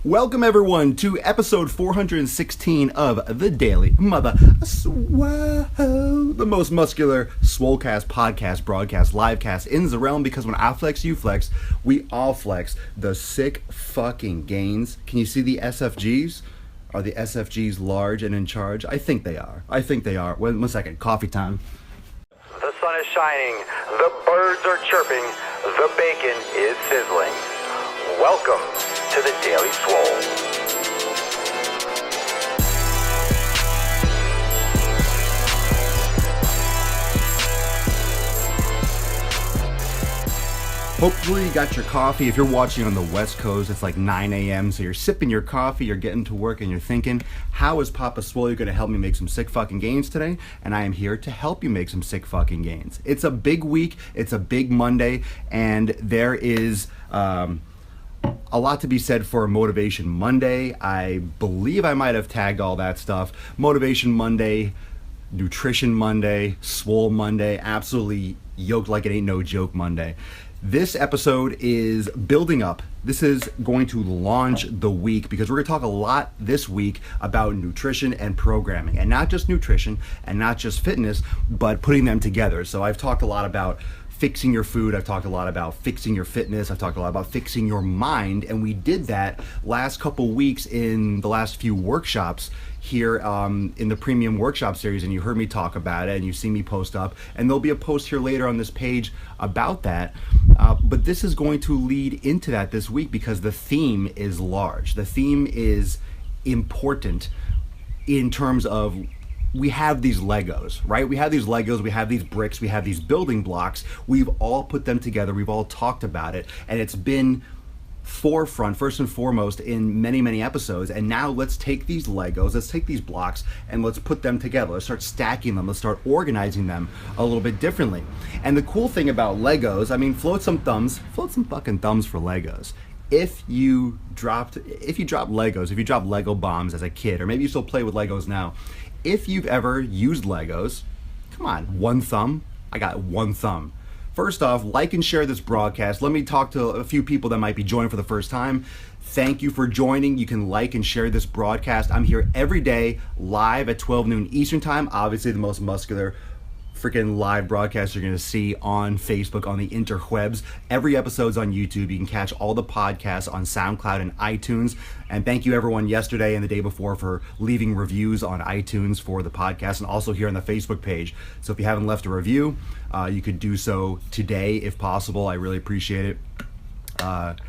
Welcome everyone to episode 416 of the Daily Mother Swole, the most muscular Swolecast podcast, broadcast, livecast in the realm, because when I flex, you flex, we all flex. The sick fucking gains. Can you see the SFGs? Are the SFGs large and in charge? I think they are. One second, coffee time. The sun is shining, the birds are chirping, the bacon is sizzling. Welcome to the Daily Swole. Hopefully you got your coffee. If you're watching on the West Coast, it's like 9 a.m. So you're sipping your coffee, you're getting to work, and you're thinking, how is Papa Swole going to help me make some sick fucking gains today? And I am here to help you make some sick fucking gains. It's a big week, it's a big Monday, and there is a lot to be said for Motivation Monday. I believe I might have tagged all that stuff. Motivation Monday, Nutrition Monday, Swole Monday, absolutely yoked like it ain't no joke Monday. This episode is building up. This is going to launch the week because we're going to talk a lot this week about nutrition and programming, and not just nutrition and not just fitness, but putting them together. So I've talked a lot about fixing your food. I've talked a lot about fixing your fitness. I've talked a lot about fixing your mind. And we did that last couple weeks in the last few workshops here in the premium workshop series. And you heard me talk about it and you've seen me post up. And there'll be a post here later on this page about that. But this is going to lead into that this week because the theme is large. The theme is important in terms of we have these Legos, right? We have these Legos, we have these bricks, we have these building blocks. We've all put them together, we've all talked about it, and it's been forefront, first and foremost, in many, many episodes. And now let's take these Legos, let's take these blocks, and let's put them together. Let's start stacking them, let's start organizing them a little bit differently. And the cool thing about Legos, I mean, float some fucking thumbs for Legos. If you dropped Legos, if you dropped Lego bombs as a kid, or maybe you still play with Legos now, if you've ever used Legos, come on, one thumb. I got one thumb. First off, like and share this broadcast. Let me talk to a few people that might be joining for the first time. Thank you for joining. You can like and share this broadcast. I'm here every day, live at 12 noon Eastern time. Obviously the most muscular freaking live broadcast you're going to see on Facebook, on the interwebs. Every episode's on YouTube. You can catch all the podcasts on SoundCloud and iTunes. And thank you everyone yesterday and the day before for leaving reviews on iTunes for the podcast and also here on the Facebook page. So if you haven't left a review, you could do so today if possible. I really appreciate it.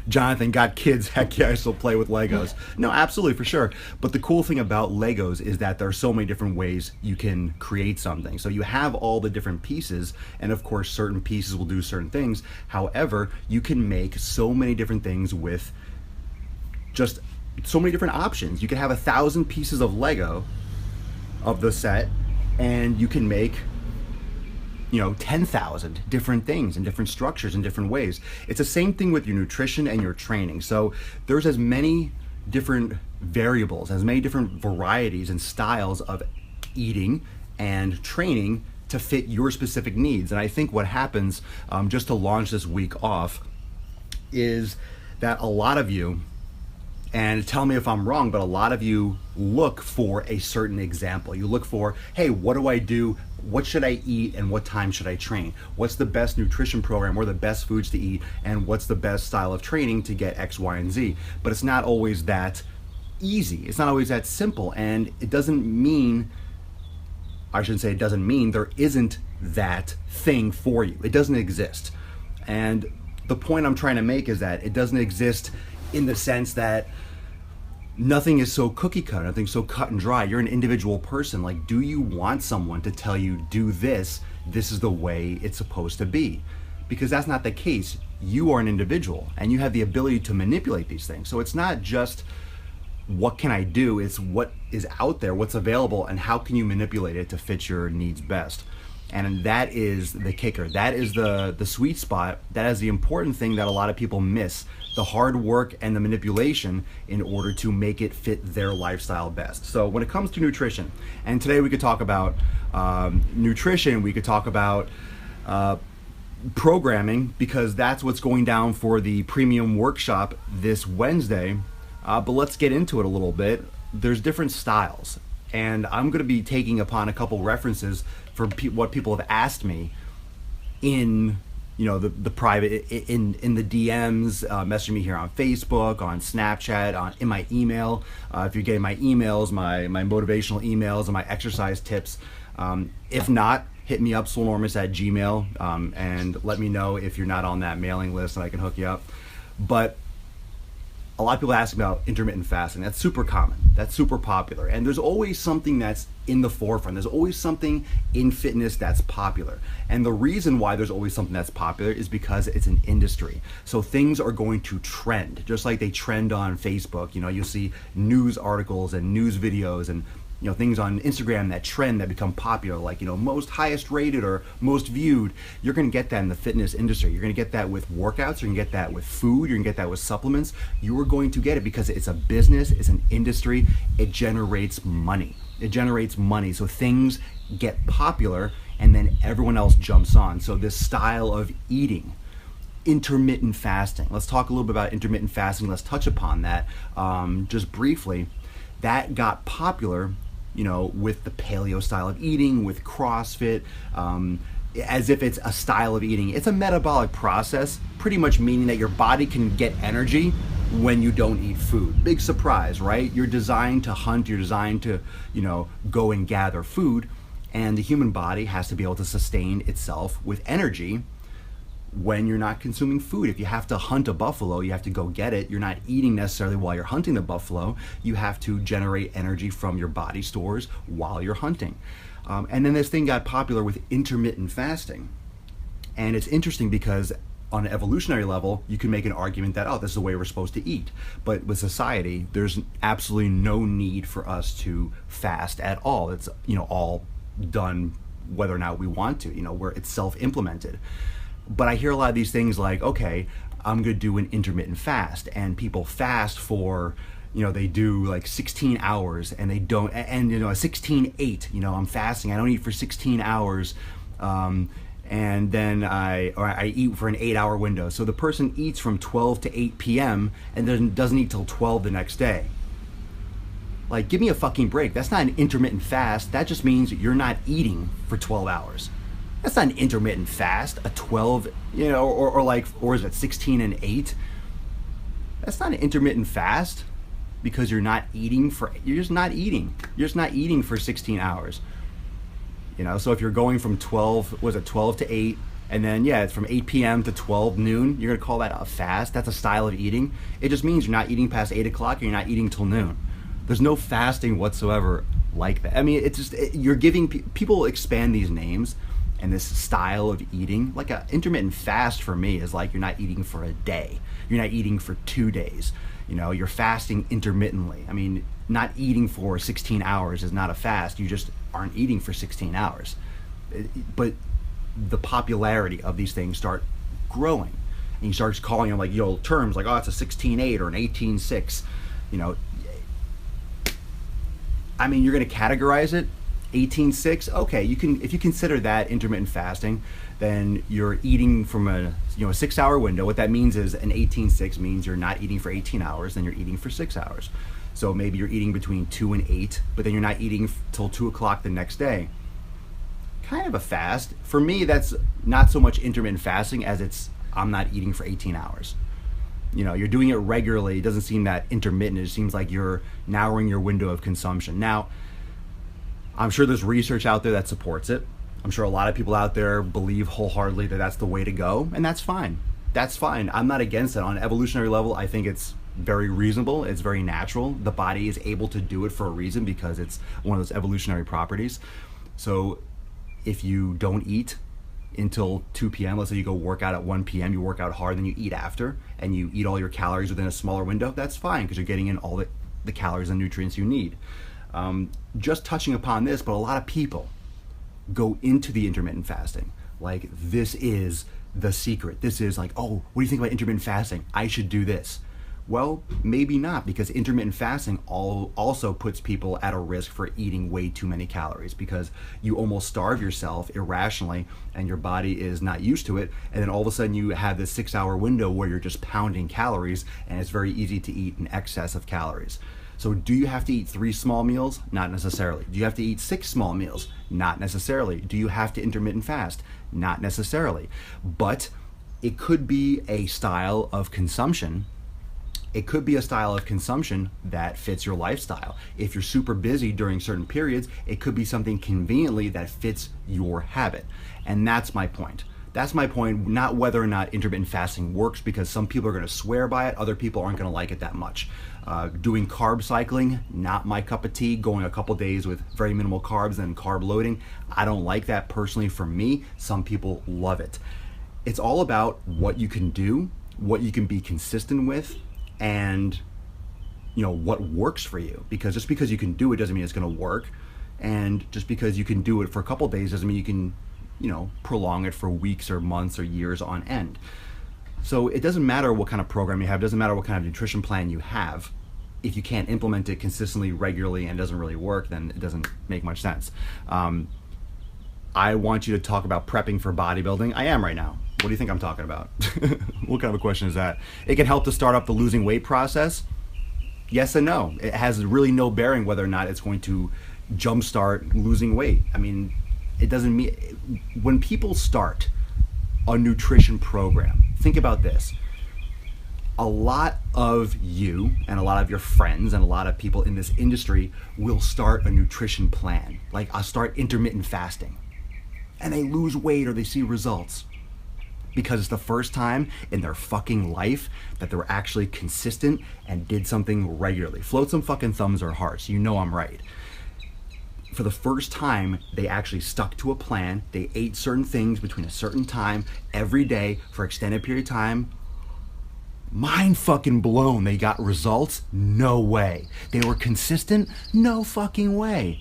Jonathan, got kids, heck yeah, I still play with Legos. No, absolutely, for sure. But the cool thing about Legos is that there are so many different ways you can create something. So you have all the different pieces, and of course certain pieces will do certain things. However, you can make so many different things with just so many different options. You can have 1,000 pieces of Lego of the set, and you can make 10,000 different things and different structures in different ways. It's the same thing with your nutrition and your training. So there's as many different variables, as many different varieties and styles of eating and training to fit your specific needs. And I think what happens, just to launch this week off, is that a lot of you, and tell me if I'm wrong, but a lot of you look for a certain example. You look for, hey, what do I do? What should I eat and what time should I train? What's the best nutrition program? What are the best foods to eat? And what's the best style of training to get X, Y, and Z? But it's not always that easy. It's not always that simple. And it doesn't mean, I shouldn't say it doesn't mean there isn't that thing for you. It doesn't exist. And the point I'm trying to make is that it doesn't exist in the sense that nothing is so cookie cutter, nothing's so cut and dry. You're an individual person. Like, do you want someone to tell you, do this is the way it's supposed to be? Because that's not the case. You are an individual and you have the ability to manipulate these things. So it's not just what can I do, it's what is out there, what's available, and how can you manipulate it to fit your needs best. And that is the kicker. That is the sweet spot. That is the important thing that a lot of people miss. The hard work and the manipulation in order to make it fit their lifestyle best. So when it comes to nutrition, and today we could talk about nutrition, we could talk about programming, because that's what's going down for the premium workshop this Wednesday. But let's get into it a little bit. There's different styles, and I'm going to be taking upon a couple references for what people have asked me in the private, in the DMs, messaging me here on Facebook, on Snapchat, in my email. If you're getting my emails, my motivational emails and my exercise tips. If not, hit me up, Swolenormous@gmail, and let me know if you're not on that mailing list and I can hook you up. But a lot of people ask about intermittent fasting. That's super common. That's super popular. And there's always something that's in the forefront. There's always something in fitness that's popular. And the reason why there's always something that's popular is because it's an industry. So things are going to trend, just like they trend on Facebook. You'll see news articles and news videos and things on Instagram that trend, that become popular, like, most highest rated or most viewed. You're going to get that in the fitness industry. You're going to get that with workouts. You're going to get that with food. You're going to get that with supplements. You're going to get it because it's a business, it's an industry. It generates money. So things get popular and then everyone else jumps on. So this style of eating, intermittent fasting. Let's talk a little bit about intermittent fasting. Let's touch upon that just briefly. That got popular with the paleo style of eating, with CrossFit, as if it's a style of eating. It's a metabolic process, pretty much meaning that your body can get energy when you don't eat food. Big surprise, right? You're designed to hunt, you're designed to, go and gather food, and the human body has to be able to sustain itself with energy when you're not consuming food. If you have to hunt a buffalo, you have to go get it. You're not eating necessarily while you're hunting the buffalo. You have to generate energy from your body stores while you're hunting. And then this thing got popular with intermittent fasting. And it's interesting because on an evolutionary level, you can make an argument that, this is the way we're supposed to eat. But with society, there's absolutely no need for us to fast at all. It's, all done whether or not we want to, where it's self-implemented. But I hear a lot of these things like, okay, I'm going to do an intermittent fast, and people fast for, they do like 16 hours and they don't, and a 16-8, I'm fasting, I don't eat for 16 hours, and then I eat for an 8-hour window. So the person eats from 12 to 8 p.m. and then doesn't eat till 12 the next day. Like, give me a fucking break. That's not an intermittent fast. That just means you're not eating for 12 hours. That's not an intermittent fast, a 12, or is it 16 and 8? That's not an intermittent fast because you're just not eating for 16 hours. So if you're going from 12 to 8, and then, it's from 8 p.m. to 12 noon, you're going to call that a fast? That's a style of eating? It just means you're not eating past 8 o'clock and you're not eating till noon. There's no fasting whatsoever like that. I mean, it's just, you're giving, people expand these names and this style of eating. Like an intermittent fast for me is like you're not eating for a day. You're not eating for 2 days. You're fasting intermittently. I mean, not eating for 16 hours is not a fast. You just aren't eating for 16 hours. But the popularity of these things start growing. And you start calling them like, terms like, it's a 16-8 or an 18-6. I mean, you're going to categorize it 18-6. Okay, if you consider that intermittent fasting, then you're eating from a 6-hour window. What that means is an 18-6 means you're not eating for 18 hours, then you're eating for 6 hours. So maybe you're eating between 2 and 8, but then you're not eating till 2 o'clock the next day. Kind of a fast. For me, that's not so much intermittent fasting as I'm not eating for 18 hours. You're doing it regularly. It doesn't seem that intermittent. It seems like you're narrowing your window of consumption. Now, I'm sure there's research out there that supports it. I'm sure a lot of people out there believe wholeheartedly that that's the way to go, and that's fine. That's fine. I'm not against it. On an evolutionary level, I think it's very reasonable. It's very natural. The body is able to do it for a reason because it's one of those evolutionary properties. So if you don't eat until 2 p.m., let's say you go work out at 1 p.m., you work out hard, then you eat after, and you eat all your calories within a smaller window, that's fine because you're getting in all the calories and nutrients you need. Just touching upon this, but a lot of people go into the intermittent fasting like this is the secret. This is like, what do you think about intermittent fasting? I should do this. Well, maybe not, because intermittent fasting also puts people at a risk for eating way too many calories, because you almost starve yourself irrationally and your body is not used to it, and then all of a sudden you have this 6-hour window where you're just pounding calories, and it's very easy to eat in excess of calories. So do you have to eat 3 small meals? Not necessarily. Do you have to eat 6 small meals? Not necessarily. Do you have to intermittent fast? Not necessarily. But it could be a style of consumption. It could be a style of consumption that fits your lifestyle. If you're super busy during certain periods, it could be something conveniently that fits your habit. And that's my point. That's my point, not whether or not intermittent fasting works, because some people are going to swear by it, other people aren't going to like it that much. Doing carb cycling, not my cup of tea. Going a couple days with very minimal carbs and carb loading, I don't like that personally. For me, some people love it. It's all about what you can do, what you can be consistent with, and what works for you. Because just because you can do it doesn't mean it's going to work, and just because you can do it for a couple days doesn't mean you can prolong it for weeks or months or years on end. So it doesn't matter what kind of program you have, it doesn't matter what kind of nutrition plan you have. If you can't implement it consistently, regularly, and it doesn't really work, then it doesn't make much sense. I want you to talk about prepping for bodybuilding. I am right now. What do you think I'm talking about? What kind of a question is that? It can help to start up the losing weight process. Yes and no. It has really no bearing whether or not it's going to jumpstart losing weight. I mean, it doesn't mean, when people start a nutrition program, think about this. A lot of you and a lot of your friends and a lot of people in this industry will start a nutrition plan. Like, I'll start intermittent fasting. And they lose weight or they see results, because it's the first time in their fucking life that they were actually consistent and did something regularly. Float some fucking thumbs or hearts. You know I'm right. For the first time, they actually stuck to a plan. They ate certain things between a certain time every day for extended period of time. Mind fucking blown. They got results? No way. They were consistent? No fucking way.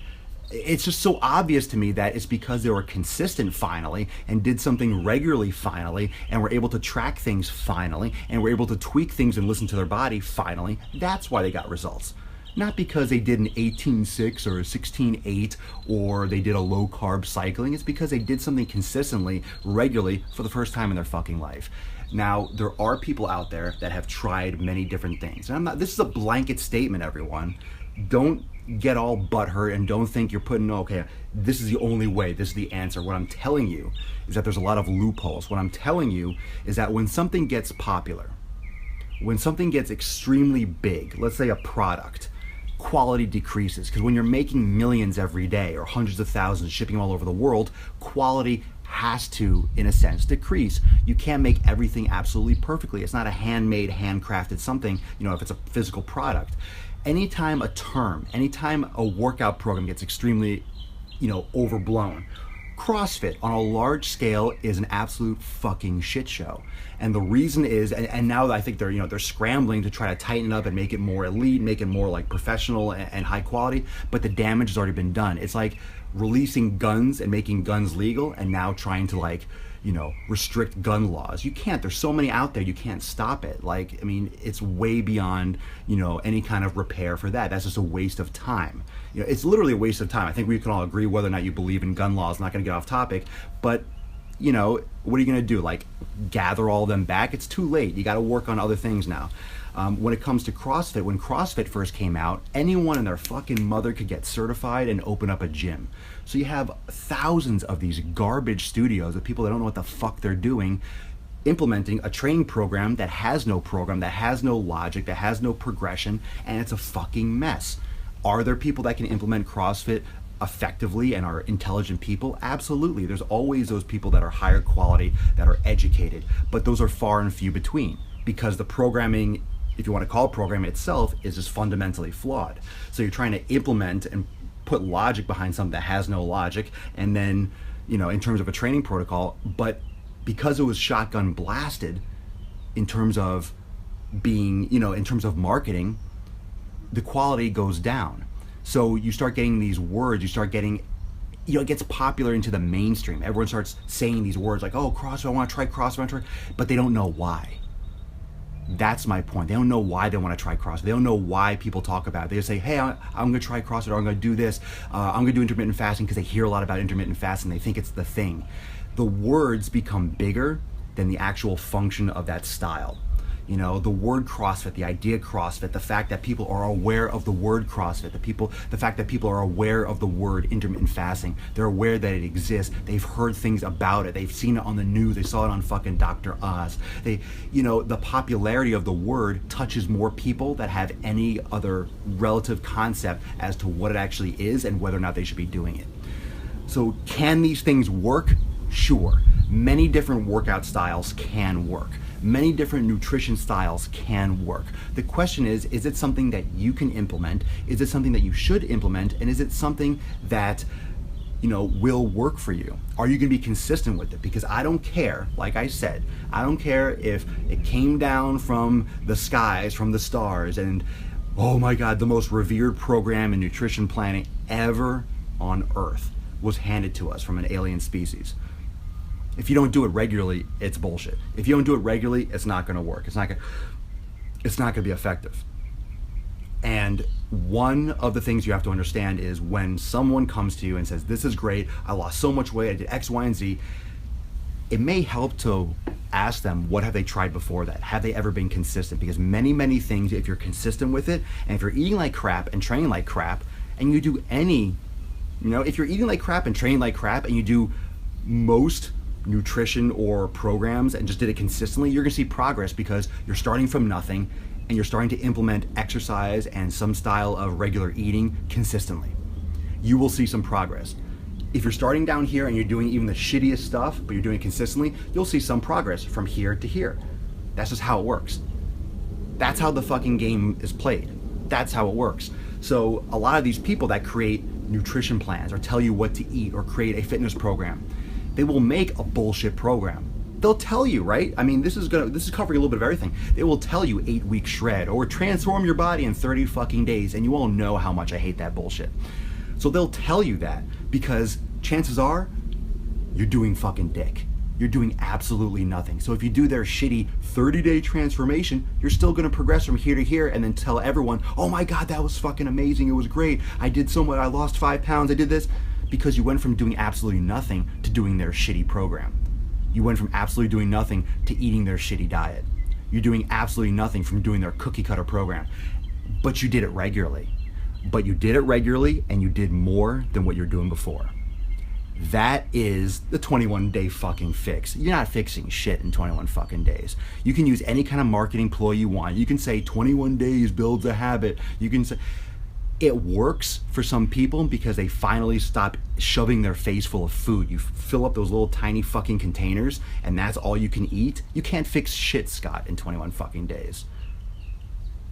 It's just so obvious to me that it's because they were consistent finally and did something regularly finally, and were able to track things finally, and were able to tweak things and listen to their body finally. That's why they got results. Not because they did an 18-6 or a 16-8 or they did a low carb cycling. It's because they did something consistently, regularly, for the first time in their fucking life. Now, there are people out there that have tried many different things. And this is a blanket statement, everyone. Don't get all butthurt and don't think you're putting, okay, this is the only way, this is the answer. What I'm telling you is that there's a lot of loopholes. What I'm telling you is that when something gets popular, when something gets extremely big, let's say a product, quality decreases, because when you're making millions every day or hundreds of thousands shipping all over the world, quality has to, in a sense, decrease. You can't make everything absolutely perfectly. It's not a handmade, handcrafted something, if it's a physical product. Anytime a workout program gets extremely, overblown, CrossFit on a large scale is an absolute fucking shit show. And the reason is, and now I think they're scrambling to try to tighten it up and make it more elite, make it more like professional and high quality, but the damage has already been done. It's like releasing guns and making guns legal and now trying to restrict gun laws. You can't. There's so many out there, you can't stop it. It's way beyond, any kind of repair for that. That's just a waste of time. It's literally a waste of time. I think we can all agree whether or not you believe in gun laws. Not going to get off topic, but what are you going to do? Gather all of them back? It's too late. You got to work on other things now. When it comes to CrossFit, when CrossFit first came out, anyone and their fucking mother could get certified and open up a gym. So you have thousands of these garbage studios of people that don't know what the fuck they're doing, implementing a training program, that has no logic, that has no progression, and it's a fucking mess. Are there people that can implement CrossFit effectively and are intelligent people? Absolutely. There's always those people that are higher quality, that are educated, but those are far and few between, because the programming, if you want to call it programming itself, is just fundamentally flawed. So you're trying to implement and put logic behind something that has no logic, and then, in terms of a training protocol, but because it was shotgun blasted in terms of being, in terms of marketing, the quality goes down. So you start getting these words, you start getting, it gets popular into the mainstream. Everyone starts saying these words like, oh, CrossFit, I want to try CrossFit, but they don't know why. That's my point. They don't know why they want to try CrossFit. They don't know why people talk about it. They just say, hey, I'm going to try CrossFit, or I'm going to do this. I'm going to do intermittent fasting, because they hear a lot about intermittent fasting. They think it's the thing. The words become bigger than the actual function of that style. You know, the word CrossFit, the idea CrossFit, the fact that people are aware of the word CrossFit, the fact that people are aware of the word intermittent fasting, they're aware that it exists, they've heard things about it, they've seen it on the news, they saw it on fucking Dr. Oz. The popularity of the word touches more people that have any other relative concept as to what it actually is and whether or not they should be doing it. So can these things work? Sure. Many different workout styles can work. Many different nutrition styles can work. The question is it something that you can implement? Is it something that you should implement? And is it something that, will work for you? Are you gonna be consistent with it? Because I don't care, like I said, I don't care if it came down from the skies, from the stars, and oh my God, the most revered program in nutrition planning ever on Earth was handed to us from an alien species. If you don't do it regularly, it's bullshit. If you don't do it regularly, it's not going to work. It's not going to be effective. And one of the things you have to understand is when someone comes to you and says, this is great, I lost so much weight, I did X, Y, and Z, it may help to ask them, what have they tried before that? Have they ever been consistent? Because many, many things, if you're consistent with it, and if you're eating like crap and training like crap, and you do if you're eating like crap and training like crap, and you do most nutrition or programs and just did it consistently, you're gonna see progress, because you're starting from nothing and you're starting to implement exercise and some style of regular eating consistently. You will see some progress. If you're starting down here and you're doing even the shittiest stuff, but you're doing it consistently, you'll see some progress from here to here. That's just how it works. That's how the fucking game is played. That's how it works. So a lot of these people that create nutrition plans or tell you what to eat or create a fitness program, they will make a bullshit program. They'll tell you, right? I mean, this is covering a little bit of everything. They will tell you 8-week shred or transform your body in 30 fucking days, and you all know how much I hate that bullshit. So they'll tell you that because chances are you're doing fucking dick. You're doing absolutely nothing. So if you do their shitty 30-day transformation, you're still gonna progress from here to here and then tell everyone, oh my God, that was fucking amazing, it was great, I did so much, I lost 5 pounds, I did this. Because you went from doing absolutely nothing to doing their shitty program. You went from absolutely doing nothing to eating their shitty diet. You're doing absolutely nothing from doing their cookie cutter program. But you did it regularly. And you did more than what you're doing before. That is the 21-day fucking fix. You're not fixing shit in 21 fucking days. You can use any kind of marketing ploy you want. You can say 21 days builds a habit. You can say... It works for some people because they finally stop shoving their face full of food. You fill up those little tiny fucking containers and that's all you can eat. You can't fix shit, Scott, in 21 fucking days.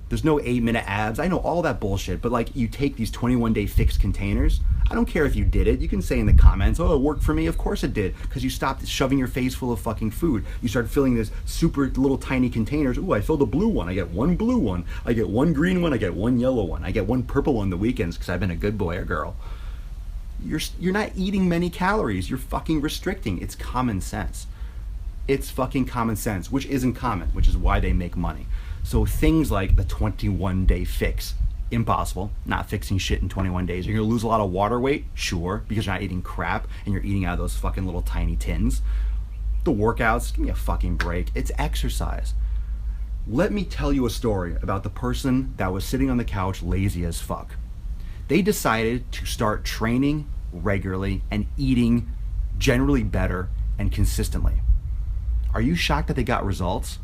There's no 8-minute abs. I know all that bullshit, but like you take these 21-day fixed containers. I don't care if you did it. You can say in the comments, oh, it worked for me. Of course it did, because you stopped shoving your face full of fucking food. You started filling this super little tiny containers. Ooh, I filled a blue one. I get one blue one. I get one green one. I get one yellow one. I get one purple one on the weekends because I've been a good boy or girl. You're not eating many calories. You're fucking restricting. It's common sense. It's fucking common sense, which isn't common, which is why they make money. So things like the 21-day fix, impossible, not fixing shit in 21 days. You're gonna lose a lot of water weight, sure, because you're not eating crap and you're eating out of those fucking little tiny tins. The workouts, give me a fucking break. It's exercise. Let me tell you a story about the person that was sitting on the couch lazy as fuck. They decided to start training regularly and eating generally better and consistently. Are you shocked that they got results?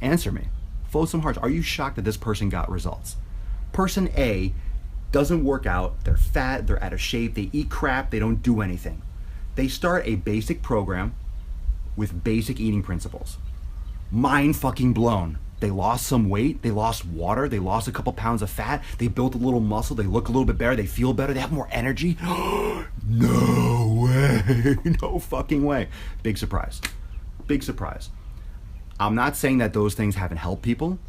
Answer me. Flow some hearts. Are you shocked that this person got results? Person A doesn't work out, they're fat, they're out of shape, they eat crap, they don't do anything. They start a basic program with basic eating principles. Mind fucking blown. They lost some weight, they lost water, they lost a couple pounds of fat, they built a little muscle, they look a little bit better, they feel better, they have more energy. No way. No fucking way. Big surprise. Big surprise. I'm not saying that those things haven't helped people.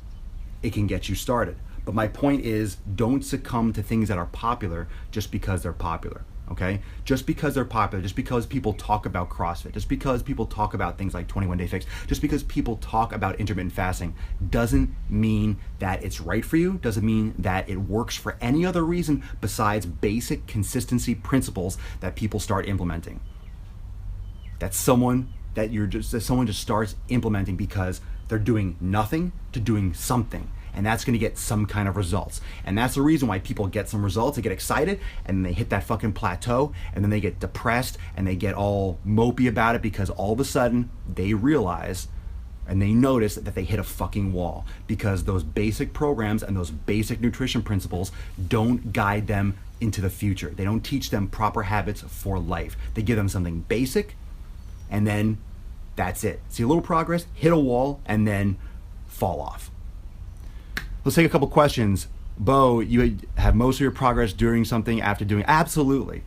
It can get you started. But my point is, don't succumb to things that are popular just because they're popular. okay? Just because they're popular, just because people talk about CrossFit, just because people talk about things like 21 Day Fix, just because people talk about intermittent fasting doesn't mean that it's right for you, doesn't mean that it works for any other reason besides basic consistency principles that people start implementing. That's someone that someone just starts implementing because they're doing nothing to doing something. And that's going to get some kind of results. And that's the reason why people get some results. They get excited and then they hit that fucking plateau and then they get depressed and they get all mopey about it because all of a sudden they realize and they notice that they hit a fucking wall because those basic programs and those basic nutrition principles don't guide them into the future. They don't teach them proper habits for life. They give them something basic and then that's it. See a little progress, hit a wall, and then fall off. Let's take a couple questions. Bo, you have most of your progress doing something after doing, absolutely.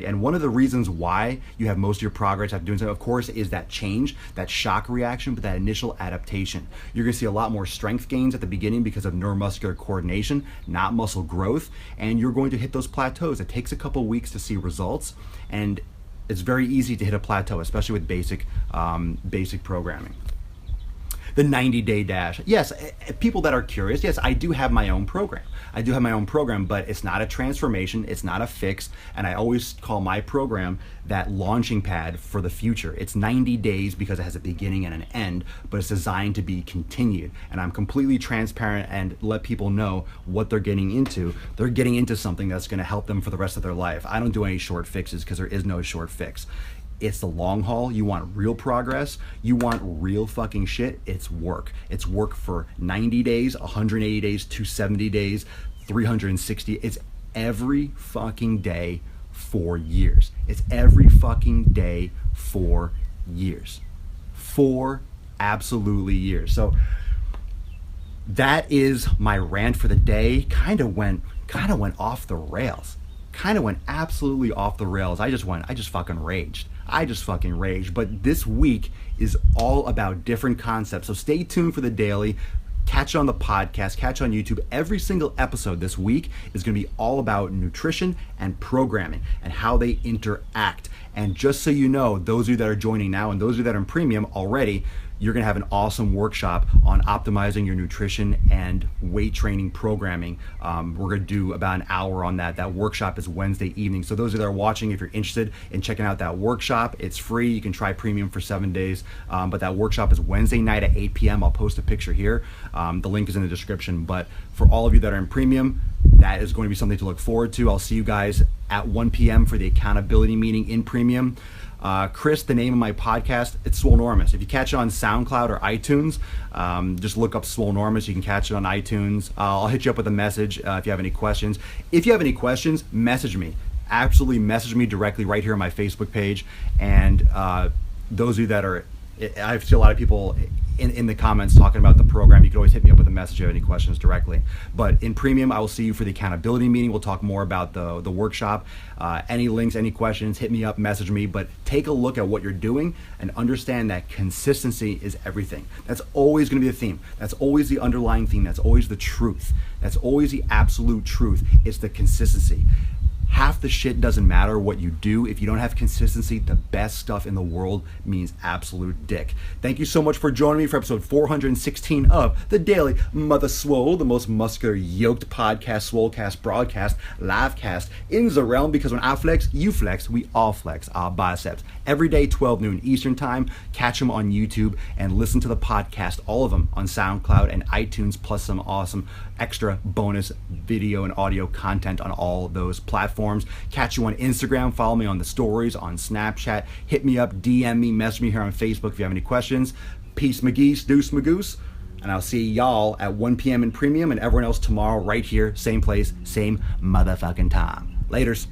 And one of the reasons why you have most of your progress after doing something, of course, is that change, that shock reaction, but that initial adaptation. You're gonna see a lot more strength gains at the beginning because of neuromuscular coordination, not muscle growth, and you're going to hit those plateaus. It takes a couple weeks to see results, and it's very easy to hit a plateau, especially with basic programming. The 90-day dash. Yes, people that are curious, yes, I do have my own program. But it's not a transformation, it's not a fix, and I always call my program that launching pad for the future. It's 90 days because it has a beginning and an end, but it's designed to be continued. And I'm completely transparent and let people know what they're getting into. They're getting into something that's gonna help them for the rest of their life. I don't do any short fixes because there is no short fix. It's the long haul. You want real progress. You want real fucking shit. It's work. It's work for 90 days, 180 days, 270 days, 360. It's every fucking day for years. It's every fucking day for years. For absolutely years. So that is my rant for the day. Kind of went off the rails. Kind of went absolutely off the rails. I just fucking raged. But this week is all about different concepts. So stay tuned for the daily. Catch on the podcast, catch on YouTube. Every single episode this week is going to be all about nutrition and programming and how they interact. And just so you know, those of you that are joining now and those of you that are in premium already, you're going to have an awesome workshop on optimizing your nutrition and weight training programming. We're going to do about an hour on that. That workshop is Wednesday evening. So those of you that are watching, if you're interested in checking out that workshop, it's free. You can try premium for 7 days. But that workshop is Wednesday night at 8 p.m. I'll post a picture here. The link is in the description. But for all of you that are in premium, that is going to be something to look forward to. I'll see you guys at 1 p.m. for the accountability meeting in premium. Chris, the name of my podcast, it's Swolenormous. If you catch it on SoundCloud or iTunes, just look up Swolenormous. You can catch it on iTunes. I'll hit you up with a message if you have any questions. If you have any questions, message me. Absolutely message me directly right here on my Facebook page. And those of you that are, I see a lot of people in the comments talking about the program. You can always hit me up with a message if you have any questions directly. But in premium, I will see you for the accountability meeting. We'll talk more about the workshop. Any links, any questions, hit me up, message me. But take a look at what you're doing and understand that consistency is everything. That's always going to be the theme. That's always the underlying theme. That's always the truth. That's always the absolute truth. It's the consistency. Half the shit doesn't matter what you do. If you don't have consistency, the best stuff in the world means absolute dick. Thank you so much for joining me for episode 416 of The Daily Mother Swole, the most muscular, yoked podcast, Swolecast, broadcast, livecast in the realm, because when I flex, you flex, we all flex our biceps. Every day, 12 noon Eastern time. Catch them on YouTube and listen to the podcast, all of them on SoundCloud and iTunes, plus some awesome extra bonus video and audio content on all those platforms. Catch you on Instagram. Follow me on the stories, on Snapchat. Hit me up, DM me, message me here on Facebook if you have any questions. Peace, McGeese, deuce, Magoose. And I'll see y'all at 1 p.m. in premium and everyone else tomorrow right here, same place, same motherfucking time. Laters.